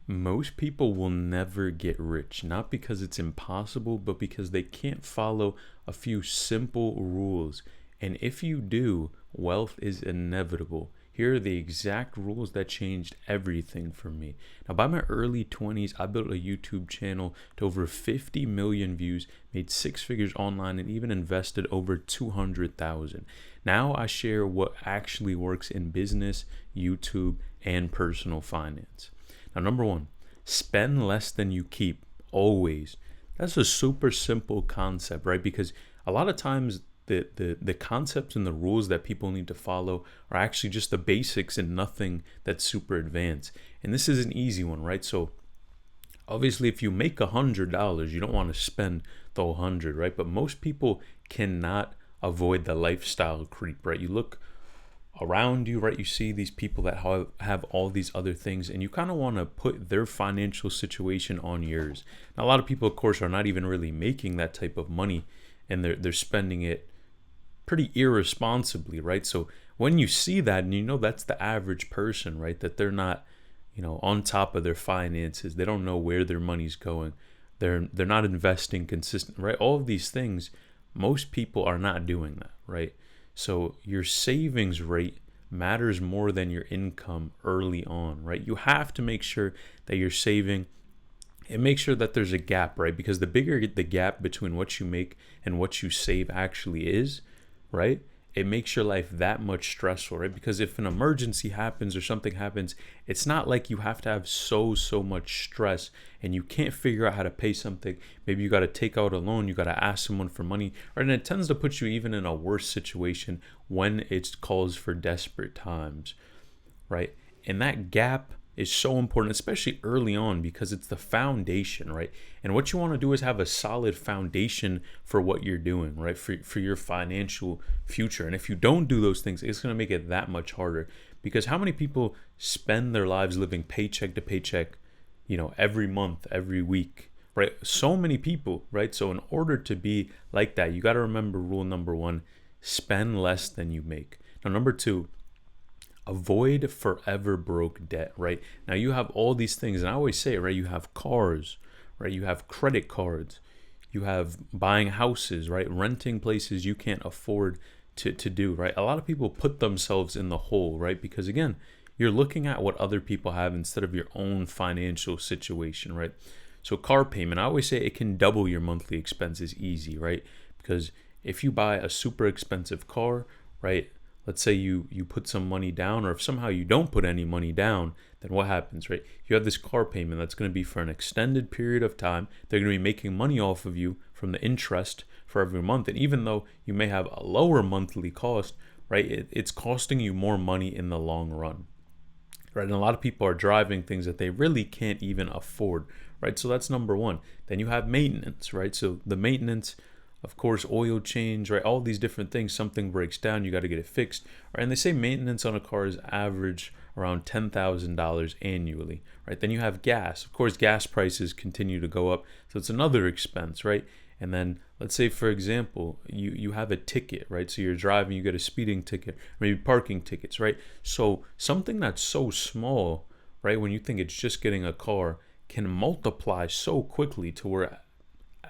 Most people will never get rich, not because it's impossible, but because they can't follow a few simple rules. And if you do, wealth is inevitable. Here are the exact rules that changed everything for me. Now, by my early 20s, I built a YouTube channel to over 50 million views, made six figures online, and even invested over 200,000. Now I share what actually works in business, YouTube, and personal finance. Now, number one, spend less than you keep, always. That's a super simple concept, right? Because a lot of times the concepts and the rules that people need to follow are actually just the basics and nothing that's super advanced. And this is an easy one, right? So obviously, if you make $100, you don't want to spend the whole 100, right? But most people cannot avoid the lifestyle creep, right? You look around you, right? You see these people that have all these other things, and you kind of want to put their financial situation on yours. Now, a lot of people, of course, are not even really making that type of money, and they're spending it pretty irresponsibly, right? So when you see that, and you know that's the average person, right? That they're not, on top of their finances. They don't know where their money's going. They're not investing consistent, right? All of these things, most people are not doing that, right? So your savings rate matters more than your income early on, right? You have to make sure that you're saving and make sure that there's a gap, right? Because the bigger the gap between what you make and what you save actually is, right? It makes your life that much stressful, right? Because if an emergency happens or something happens, it's not like you have to have so much stress and you can't figure out how to pay something. Maybe you got to take out a loan, you got to ask someone for money, right? And it tends to put you even in a worse situation when it calls for desperate times, right? And that gap is so important, especially early on, because it's the foundation, right? And what you want to do is have a solid foundation for what you're doing, right? For your financial future. And if you don't do those things, it's going to make it that much harder. Because how many people spend their lives living paycheck to paycheck, every month, every week, right? So many people, right? So in order to be like that, you got to remember rule number one, spend less than you make. Now, number two, avoid forever broke debt, right? Now you have all these things, and I always say, right? You have cars, right? You have credit cards, you have buying houses, right? Renting places you can't afford to do, right? A lot of people put themselves in the hole, right? Because again, you're looking at what other people have instead of your own financial situation, right? So car payment, I always say it can double your monthly expenses easy, right? Because if you buy a super expensive car, right? Let's say you put some money down, or if somehow you don't put any money down, then what happens, right? You have this car payment that's going to be for an extended period of time. They're going to be making money off of you from the interest for every month. And even though you may have a lower monthly cost, right, it's costing you more money in the long run, right? And a lot of people are driving things that they really can't even afford, right? So that's number one. Then you have maintenance, right? So the maintenance, of course, oil change, right? All these different things, something breaks down, you got to get it fixed. Right? And they say maintenance on a car is average around $10,000 annually, right? Then you have gas. Of course, gas prices continue to go up, so it's another expense, right? And then let's say, for example, you have a ticket, right? So you're driving, you get a speeding ticket, maybe parking tickets, right? So something that's so small, right, when you think it's just getting a car, can multiply so quickly to where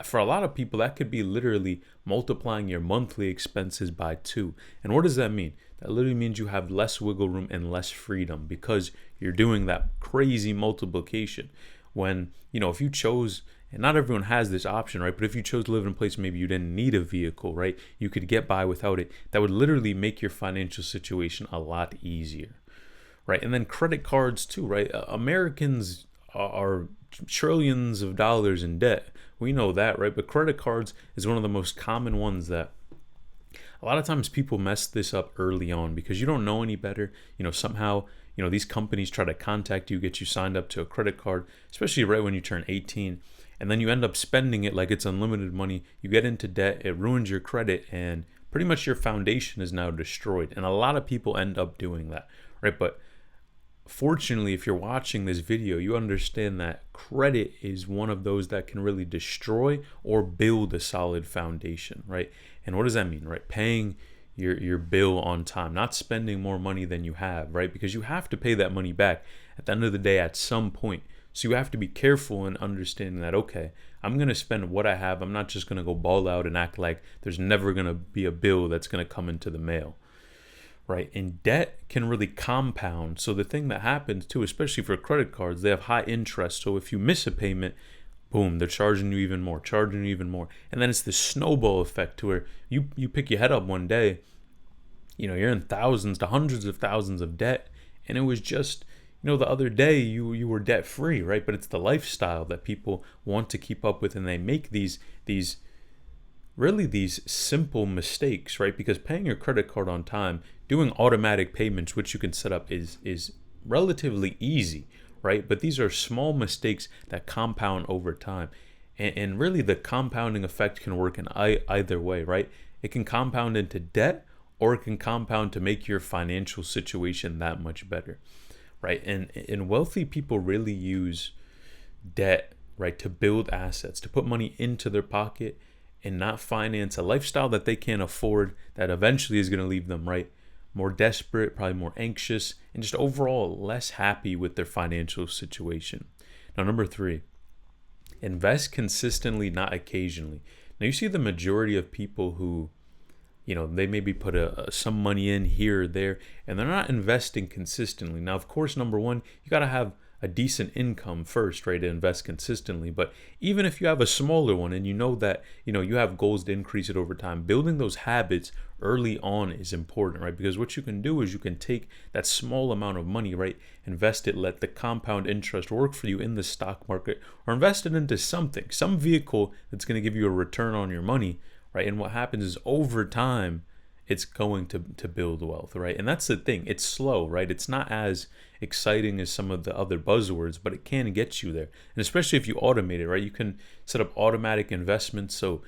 for a lot of people, that could be literally multiplying your monthly expenses by 2. And what does that mean? That literally means you have less wiggle room and less freedom because you're doing that crazy multiplication. When, if you chose, and not everyone has this option, right? But if you chose to live in a place maybe you didn't need a vehicle, right? You could get by without it. That would literally make your financial situation a lot easier, right? And then credit cards too, right? Americans are trillions of dollars in debt. We know that, right? But credit cards is one of the most common ones that a lot of times people mess this up early on because you don't know any better. Somehow, these companies try to contact you, get you signed up to a credit card, especially right when you turn 18. And then you end up spending it like it's unlimited money. You get into debt, it ruins your credit, and pretty much your foundation is now destroyed. And a lot of people end up doing that, right? But fortunately, if you're watching this video, you understand that credit is one of those that can really destroy or build a solid foundation, right? And what does that mean, right? Paying your bill on time, not spending more money than you have, right? Because you have to pay that money back at the end of the day at some point. So you have to be careful in understanding that, okay, I'm going to spend what I have. I'm not just going to go ball out and act like there's never going to be a bill that's going to come into the mail, right? And debt can really compound. So the thing that happens too, especially for credit cards, they have high interest. So if you miss a payment, boom, they're charging you even more, charging you even more. And then it's this snowball effect to where you pick your head up one day, you're in thousands to hundreds of thousands of debt. And it was just, the other day you were debt free, right? But it's the lifestyle that people want to keep up with, and they make these simple mistakes, right? Because paying your credit card on time, doing automatic payments, which you can set up, is relatively easy, right? But these are small mistakes that compound over time. And really the compounding effect can work in either way, right? It can compound into debt, or it can compound to make your financial situation that much better, right? And wealthy people really use debt, right, to build assets, to put money into their pocket and not finance a lifestyle that they can't afford, that eventually is going to leave them, right, more desperate, probably more anxious, and just overall less happy with their financial situation. Now, number 3, invest consistently, not occasionally. Now, you see the majority of people who, they maybe put some money in here or there, and they're not investing consistently. Now, of course, number 1, you got to have a decent income first, right, to invest consistently. But even if you have a smaller one and you know that, you have goals to increase it over time, building those habits early on is important, right? Because what you can do is you can take that small amount of money, right, invest it, let the compound interest work for you in the stock market, or invest it into some vehicle that's going to give you a return on your money, right? And what happens is over time, it's going to build wealth, right? And that's the thing. It's slow, right? It's not as exciting as some of the other buzzwords, but it can get you there. And especially if you automate it, right? You can set up automatic investments. So,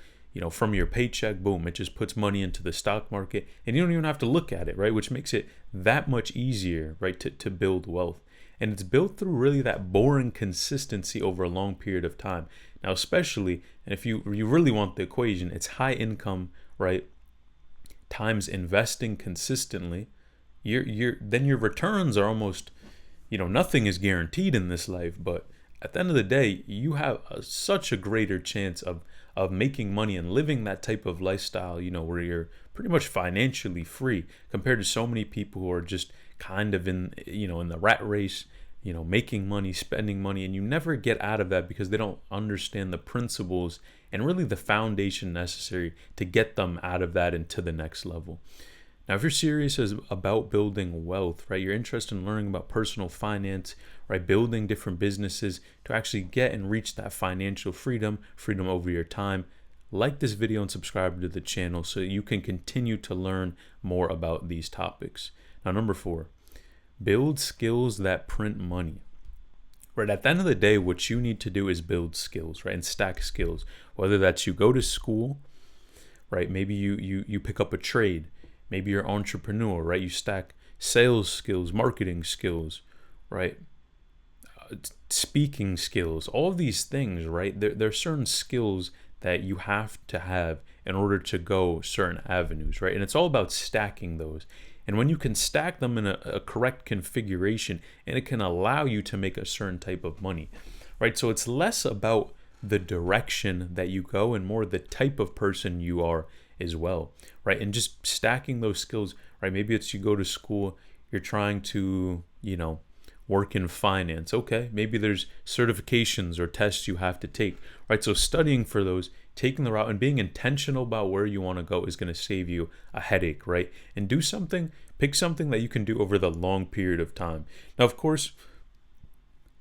from your paycheck, boom, it just puts money into the stock market and you don't even have to look at it, right? Which makes it that much easier, right, to build wealth. And it's built through really that boring consistency over a long period of time. Now, especially, and if you really want the equation, it's high income, right, times investing consistently. Then your returns are almost, nothing is guaranteed in this life, but at the end of the day, you have such a greater chance of making money and living that type of lifestyle, where you're pretty much financially free, compared to so many people who are just kind of in the rat race, making money, spending money, and you never get out of that because they don't understand the principles and really the foundation necessary to get them out of that and to the next level. Now, if you're serious about building wealth, right, you're interested in learning about personal finance, right, building different businesses to actually get and reach that financial freedom over your time, like this video and subscribe to the channel so you can continue to learn more about these topics. Now, number 4, build skills that print money. Right, at the end of the day, what you need to do is build skills, right, and stack skills. Whether that's you go to school, right, maybe you pick up a trade, maybe you're an entrepreneur, right, you stack sales skills, marketing skills, right, speaking skills, all of these things, right, there are certain skills that you have to have in order to go certain avenues, right, and it's all about stacking those. And when you can stack them in a correct configuration, and it can allow you to make a certain type of money, right? So it's less about the direction that you go and more the type of person you are as well, right? And just stacking those skills, right? Maybe it's you go to school, you're trying to, work in finance. Okay, maybe there's certifications or tests you have to take, right? So studying for those, taking the route and being intentional about where you want to go is going to save you a headache, right? And pick something that you can do over the long period of time. Now, of course,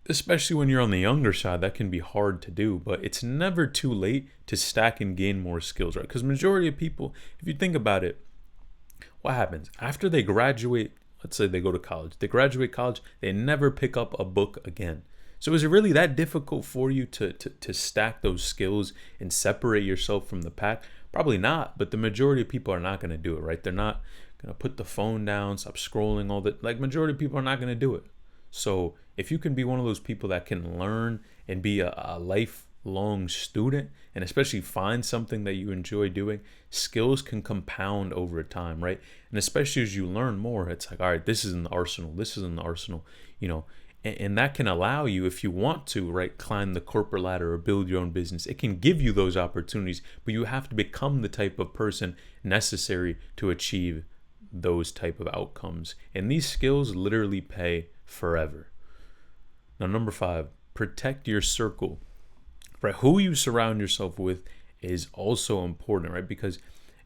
especially when you're on the younger side, that can be hard to do, but it's never too late to stack and gain more skills, right? Because majority of people, if you think about it, what happens after they graduate? Let's say they go to college. They graduate college, they never pick up a book again. So is it really that difficult for you to stack those skills and separate yourself from the pack? Probably not, but the majority of people are not going to do it, right? They're not going to put the phone down, stop scrolling, all that. Like, majority of people are not going to do it. So if you can be one of those people that can learn and be a lifelong student, and especially find something that you enjoy doing, skills can compound over time, right? And especially as you learn more, it's like, all right, this is in the arsenal, And that can allow you, if you want to, right, climb the corporate ladder or build your own business. It can give you those opportunities, but you have to become the type of person necessary to achieve those type of outcomes. And these skills literally pay forever. Now, number 5, protect your circle. Right, who you surround yourself with is also important, right? Because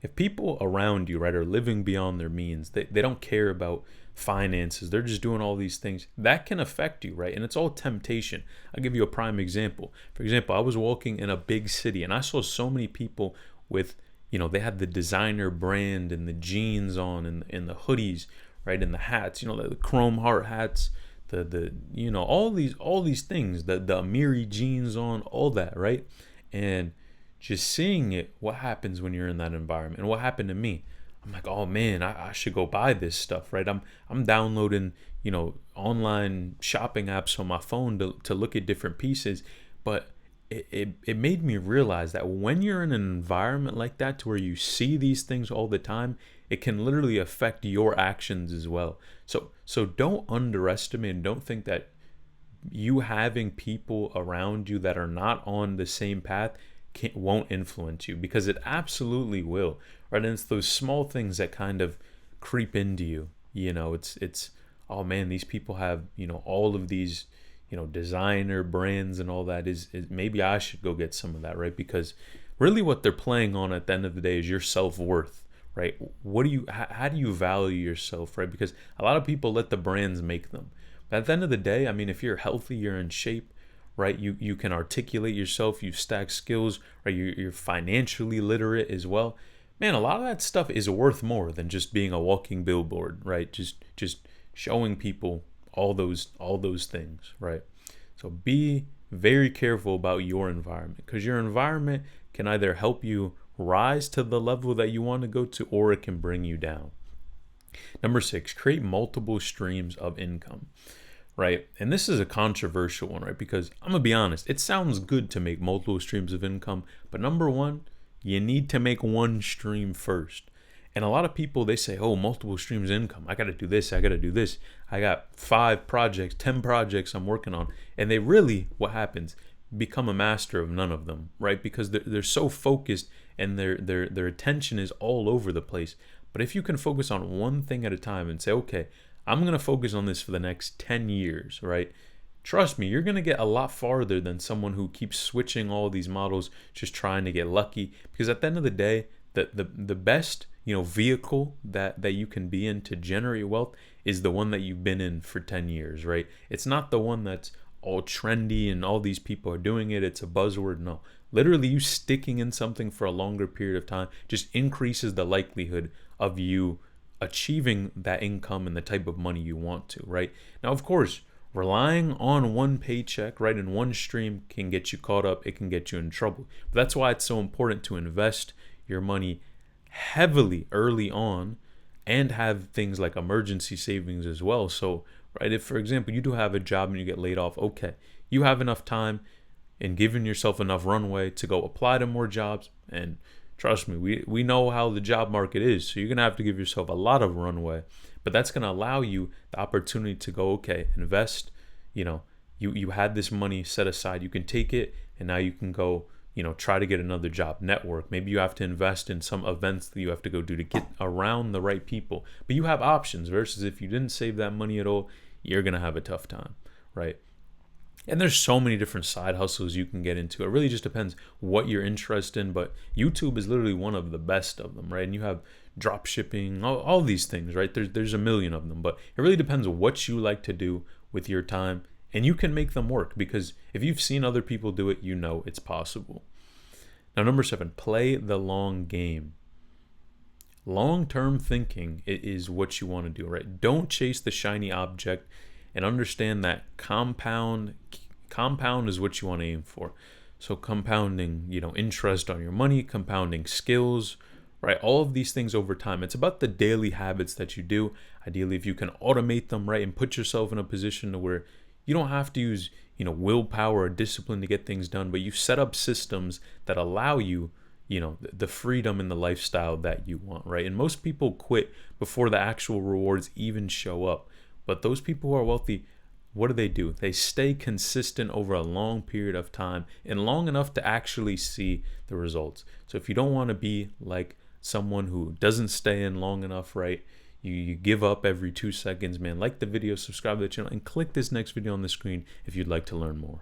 if people around you, right, are living beyond their means, they don't care about finances, they're just doing all these things, that can affect you, right? And it's all temptation. I'll give you a prime example. For example, I was walking in a big city and I saw so many people with, they had the designer brand and the jeans on and the hoodies, right, and the hats, the chrome heart hats, the all these things, the Amiri jeans on, all that, right? And just seeing it, what happens when you're in that environment, and what happened to me. I'm like, oh man, I should go buy this stuff, right? I'm downloading, online shopping apps on my phone to look at different pieces. But it made me realize that when you're in an environment like that, to where you see these things all the time, it can literally affect your actions as well. So don't underestimate and don't think that you having people around you that are not on the same path won't influence you, because it absolutely will, right? And it's those small things that kind of creep into you. It's oh man, these people have all of these designer brands and all that. Is maybe I should go get some of that, right? Because really what they're playing on at the end of the day is your self-worth, right? How do you value yourself, right? Because a lot of people let the brands make them. But at the end of the day, I mean, if you're healthy, you're in shape, right? You can articulate yourself, you stack skills, right? You're financially literate as well. Man, a lot of that stuff is worth more than just being a walking billboard, right? Just showing people all those things, right? So be very careful about your environment, because your environment can either help you rise to the level that you want to go to, or it can bring you down. Number 6, create multiple streams of income. Right? And this is a controversial one, right? Because I'm going to be honest, it sounds good to make multiple streams of income, but number 1, you need to make one stream first. And a lot of people, they say, oh, multiple streams of income. I got to do this. I got to do this. I got 5 projects, 10 projects I'm working on. And they really, what happens, become a master of none of them, right? Because they're so focused and their attention is all over the place. But if you can focus on one thing at a time and say, okay, I'm going to focus on this for the next 10 years, right? Trust me, you're going to get a lot farther than someone who keeps switching all these models, just trying to get lucky. Because at the end of the day, the best, vehicle that you can be in to generate wealth is the one that you've been in for 10 years, right? It's not the one that's all trendy and all these people are doing it. It's a buzzword. No, literally you sticking in something for a longer period of time just increases the likelihood of you achieving that income and the type of money you want to, right? Now, of course, relying on one paycheck, right, and one stream can get you caught up. It can get you in trouble. But that's why it's so important to invest your money heavily early on and have things like emergency savings as well. So, right, if, for example, you do have a job and you get laid off, okay, you have enough time and giving yourself enough runway to go apply to more jobs. And trust me, we know how the job market is, so you're going to have to give yourself a lot of runway. But that's going to allow you the opportunity to go, okay, invest. You had this money set aside. You can take it, and now you can go, try to get another job, network. Maybe you have to invest in some events that you have to go do to get around the right people. But you have options, versus if you didn't save that money at all, you're going to have a tough time, right? And there's so many different side hustles you can get into. It really just depends what you're interested in, but YouTube is literally one of the best of them, right? And you have drop shipping, all these things, right? There's a million of them, but it really depends on what you like to do with your time, and you can make them work, because if you've seen other people do it, it's possible. Now, number 7, play the long game. Long-term thinking is what you want to do, right? Don't chase the shiny object, and understand that compound is what you want to aim for. So compounding, interest on your money, compounding skills, right? All of these things over time. It's about the daily habits that you do. Ideally, if you can automate them, right, and put yourself in a position to where you don't have to use, willpower or discipline to get things done, but you set up systems that allow you, the freedom and the lifestyle that you want, right? And most people quit before the actual rewards even show up. But those people who are wealthy, what do? They stay consistent over a long period of time and long enough to actually see the results. So if you don't want to be like someone who doesn't stay in long enough, right? You give up every 2 seconds, man. Like the video, subscribe to the channel, and click this next video on the screen if you'd like to learn more.